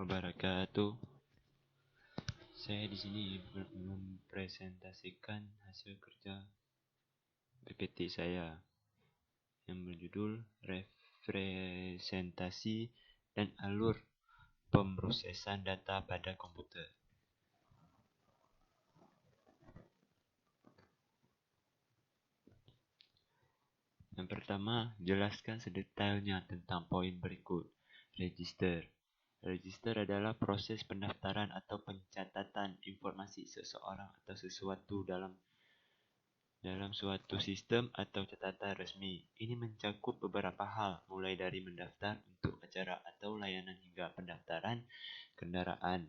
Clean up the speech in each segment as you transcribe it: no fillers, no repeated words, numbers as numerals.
wabarakatuh. Saya di sini mempresentasikan hasil kerja PPT saya yang berjudul Representasi dan Alur Pemrosesan Data pada Komputer. Yang pertama, jelaskan sedetailnya tentang poin berikut. Register. Register adalah proses pendaftaran atau pencatatan informasi seseorang atau sesuatu dalam suatu sistem atau catatan resmi. Ini mencakup beberapa hal, mulai dari mendaftar untuk acara atau layanan hingga pendaftaran kendaraan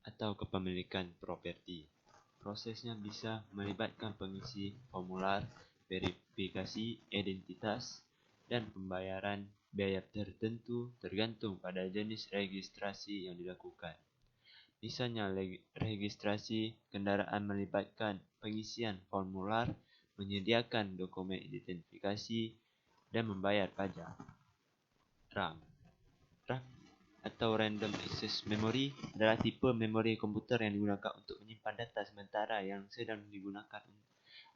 atau kepemilikan properti. Prosesnya bisa melibatkan pengisi formular, verifikasi identitas, dan pembayaran biaya tertentu tergantung pada jenis registrasi yang dilakukan. Misalnya, registrasi kendaraan melibatkan pengisian formular, menyediakan dokumen identifikasi, dan membayar pajak. RAM atau Random Access Memory adalah tipe memori komputer yang digunakan untuk menyimpan data sementara yang sedang digunakan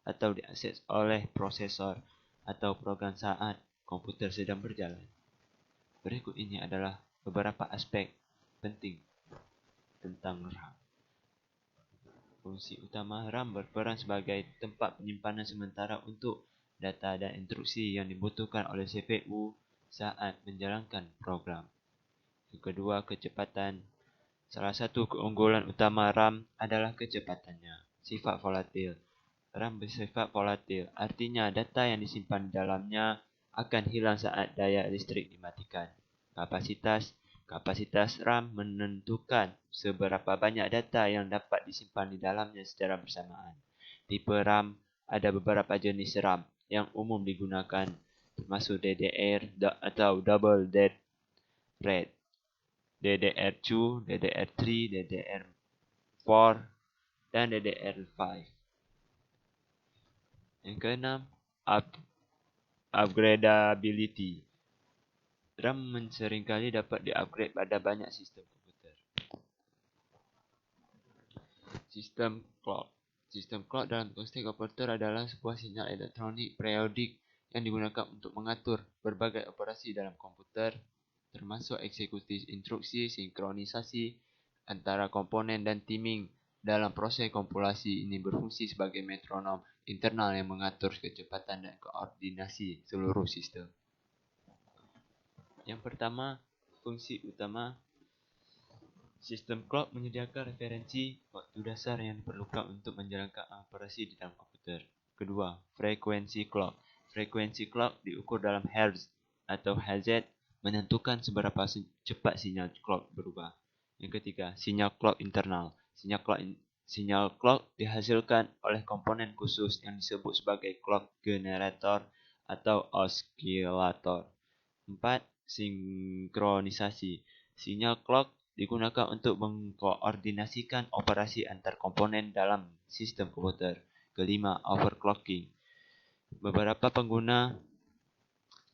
atau diakses oleh prosesor atau program saat komputer sedang berjalan. Berikut ini adalah beberapa aspek penting tentang RAM. Fungsi utama RAM berperan sebagai tempat penyimpanan sementara untuk data dan instruksi yang dibutuhkan oleh CPU saat menjalankan program. Yang kedua, kecepatan. Salah satu keunggulan utama RAM adalah kecepatannya. Sifat volatil. RAM bersifat volatil, artinya data yang disimpan di dalamnya akan hilang saat daya listrik dimatikan. Kapasitas RAM menentukan seberapa banyak data yang dapat disimpan di dalamnya secara bersamaan. Tipe RAM, ada beberapa jenis RAM yang umum digunakan, termasuk DDR atau Double Dead Red, DDR2, DDR3, DDR4, dan DDR5. Yang keenam, upgradability. RAM seringkali dapat di-upgrade pada banyak sistem komputer. Sistem clock. Sistem clock dalam konteks komputer adalah sebuah sinyal elektronik periodik yang digunakan untuk mengatur berbagai operasi dalam komputer, termasuk eksekusi instruksi, sinkronisasi antara komponen, dan timing. Dalam proses kompilasi ini berfungsi sebagai metronom internal yang mengatur kecepatan dan koordinasi seluruh sistem. Yang pertama, fungsi utama. Sistem clock menyediakan referensi waktu dasar yang diperlukan untuk menjalankan operasi di dalam komputer. Kedua, frekuensi clock. Frekuensi clock diukur dalam hertz atau Hz, menentukan seberapa cepat sinyal clock berubah. Yang ketiga, sinyal clock internal. Sinyal clock dihasilkan oleh komponen khusus yang disebut sebagai clock generator atau osilator. 4. Sinkronisasi. Sinyal clock digunakan untuk mengkoordinasikan operasi antar komponen dalam sistem komputer. Kelima, overclocking. Beberapa pengguna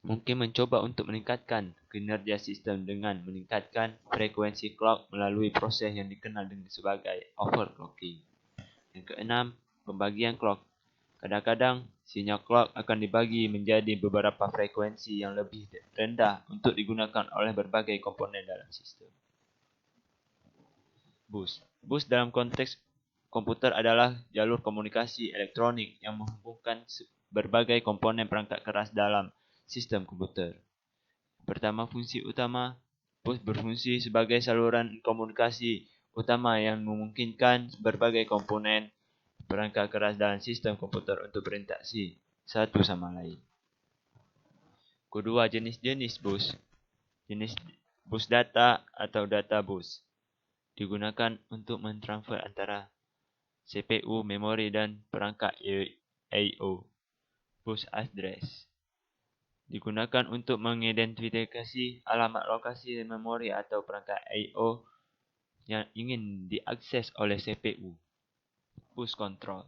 mungkin mencoba untuk meningkatkan kinerja sistem dengan meningkatkan frekuensi clock melalui proses yang dikenal sebagai overclocking. Yang keenam, pembagian clock. Kadang-kadang, sinyal clock akan dibagi menjadi beberapa frekuensi yang lebih rendah untuk digunakan oleh berbagai komponen dalam sistem. Bus. Bus dalam konteks komputer adalah jalur komunikasi elektronik yang menghubungkan berbagai komponen perangkat keras dalam sistem komputer. Pertama, fungsi utama. Bus berfungsi sebagai saluran komunikasi utama yang memungkinkan berbagai komponen perangkat keras dalam sistem komputer untuk berinteraksi satu sama lain. Kedua, jenis-jenis bus. Jenis bus data atau data bus digunakan untuk mentransfer antara CPU, memori, dan perangkat I/O. Bus address digunakan untuk mengidentifikasi alamat lokasi memori atau perangkat I/O yang ingin diakses oleh CPU. Bus control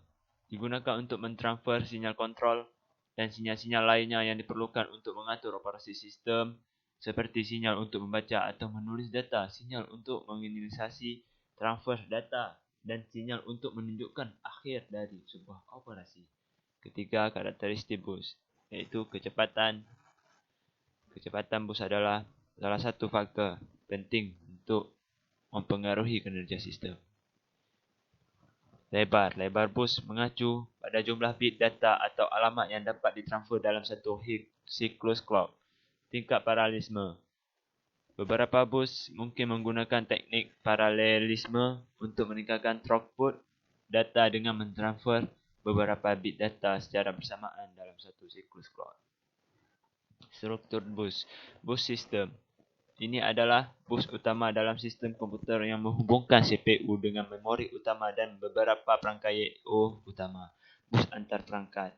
digunakan untuk mentransfer sinyal kontrol dan sinyal-sinyal lainnya yang diperlukan untuk mengatur operasi sistem seperti sinyal untuk membaca atau menulis data, sinyal untuk menginisiasi transfer data, dan sinyal untuk menunjukkan akhir dari sebuah operasi. Ketiga, karakteristik bus, iaitu kecepatan. Kecepatan bus adalah salah satu faktor penting untuk mempengaruhi kinerja sistem. Lebar bus mengacu pada jumlah bit data atau alamat yang dapat ditransfer dalam satu siklus clock. Tingkat paralelisme. Beberapa bus mungkin menggunakan teknik paralelisme untuk meningkatkan throughput data dengan mentransfer beberapa bit data secara bersamaan dalam satu siklus clock. Struktur bus. Bus sistem. Ini adalah bus utama dalam sistem komputer yang menghubungkan CPU dengan memori utama dan beberapa perangkat I/O utama. Bus antar perangkat.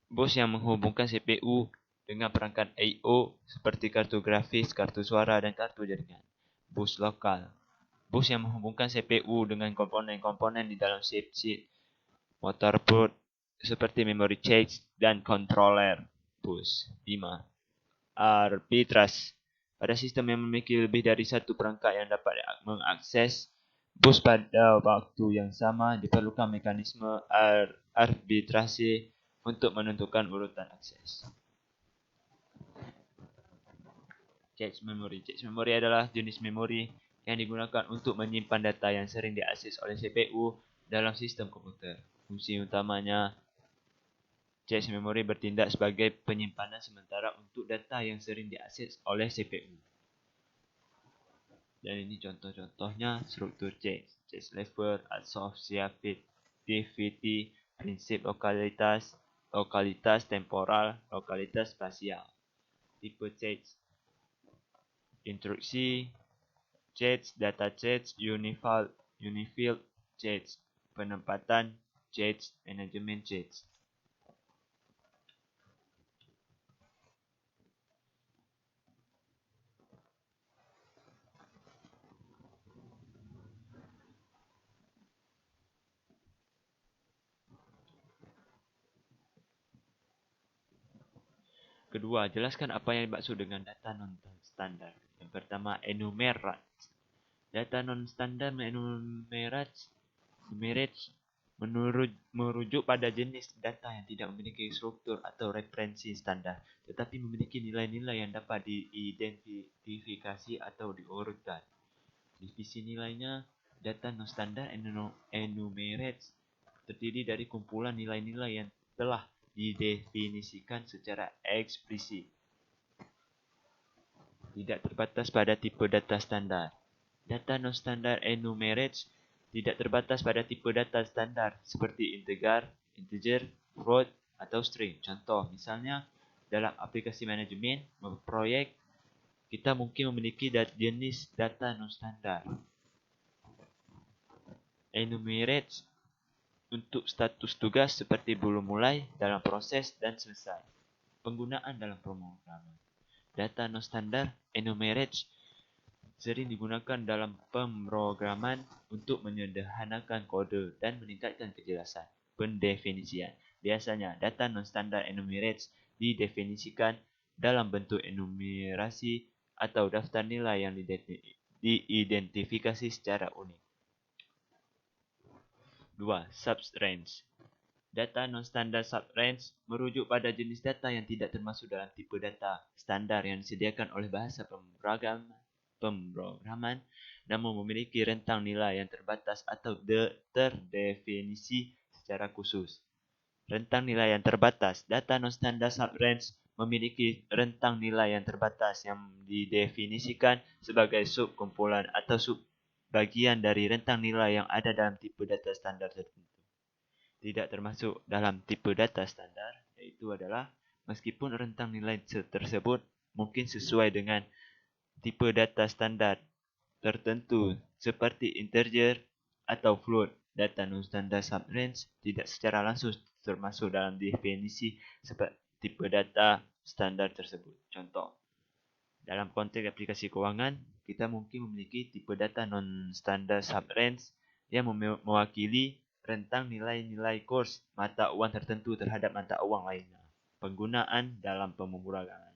Bus yang menghubungkan CPU dengan perangkat I/O seperti kartu grafis, kartu suara, dan kartu jaringan. Bus lokal. Bus yang menghubungkan CPU dengan komponen-komponen di dalam chipset motherboard seperti memory chips dan controller. Bus 5. Arbitrase. Pada sistem yang memiliki lebih dari satu perangkat yang dapat mengakses bus pada waktu yang sama, diperlukan mekanisme arbitrase untuk menentukan urutan akses. Cache memory. Cache memory adalah jenis memori yang digunakan untuk menyimpan data yang sering diakses oleh CPU dalam sistem komputer. Fungsi utamanya, cache memory bertindak sebagai penyimpanan sementara untuk data yang sering diakses oleh CPU. Dan ini contoh-contohnya struktur cache. Cache level, associativity, prinsip lokalitas, lokalitas temporal, lokalitas spasial. Tipe cache. Instruksi cache, data cache, unified cache, penempatan cache, manajemen cache. Kedua, jelaskan apa yang dimaksud dengan data non-standar. Yang pertama, enumerate. Data non-standar enumerate merujuk pada jenis data yang tidak memiliki struktur atau referensi standar, tetapi memiliki nilai-nilai yang dapat diidentifikasi atau diurutkan. Divisi nilainya, data non-standar enumerate terdiri dari kumpulan nilai-nilai yang telah didefinisikan secara eksplisit. Tidak terbatas pada tipe data standar. Data non-standar enumerate tidak terbatas pada tipe data standar seperti integer, float, atau string. Contoh, misalnya dalam aplikasi manajemen proyek, kita mungkin memiliki jenis data non-standar. Enumerate untuk status tugas seperti belum mulai, dalam proses, dan selesai. Penggunaan dalam pemrograman. Data non-standar enumerate sering digunakan dalam pemrograman untuk menyederhanakan kode dan meningkatkan kejelasan pendefinisian. Biasanya, data non-standar enumerate didefinisikan dalam bentuk enumerasi atau daftar nilai yang diidentifikasi secara unik. 2. Subrange. Data non-standar subrange merujuk pada jenis data yang tidak termasuk dalam tipe data standar yang disediakan oleh bahasa pemrograman, namun memiliki rentang nilai yang terbatas atau terdefinisi secara khusus. Rentang nilai yang terbatas. Data non-standar subrange memiliki rentang nilai yang terbatas yang didefinisikan sebagai subkumpulan atau bagian dari rentang nilai yang ada dalam tipe data standar tertentu. Tidak termasuk dalam tipe data standar, yaitu adalah meskipun rentang nilai tersebut mungkin sesuai dengan tipe data standar tertentu seperti integer atau float, data non-standar subrange tidak secara langsung termasuk dalam definisi seperti tipe data standar tersebut. Contoh, dalam konteks aplikasi keuangan, kita mungkin memiliki tipe data non-standar subrange yang mewakili rentang nilai-nilai kurs mata uang tertentu terhadap mata uang lainnya. Penggunaan dalam pemrograman.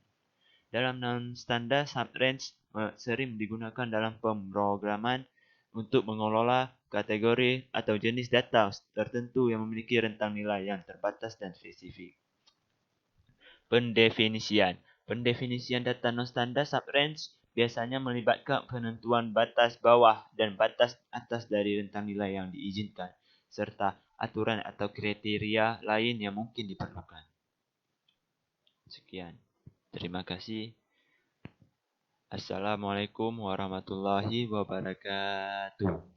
Dalam non-standar subrange sering digunakan dalam pemrograman untuk mengelola kategori atau jenis data tertentu yang memiliki rentang nilai yang terbatas dan spesifik. Pendefinisian. Pendefinisian data non-standar subrange biasanya melibatkan penentuan batas bawah dan batas atas dari rentang nilai yang diizinkan, serta aturan atau kriteria lain yang mungkin diperlukan. Sekian. Terima kasih. Assalamualaikum warahmatullahi wabarakatuh.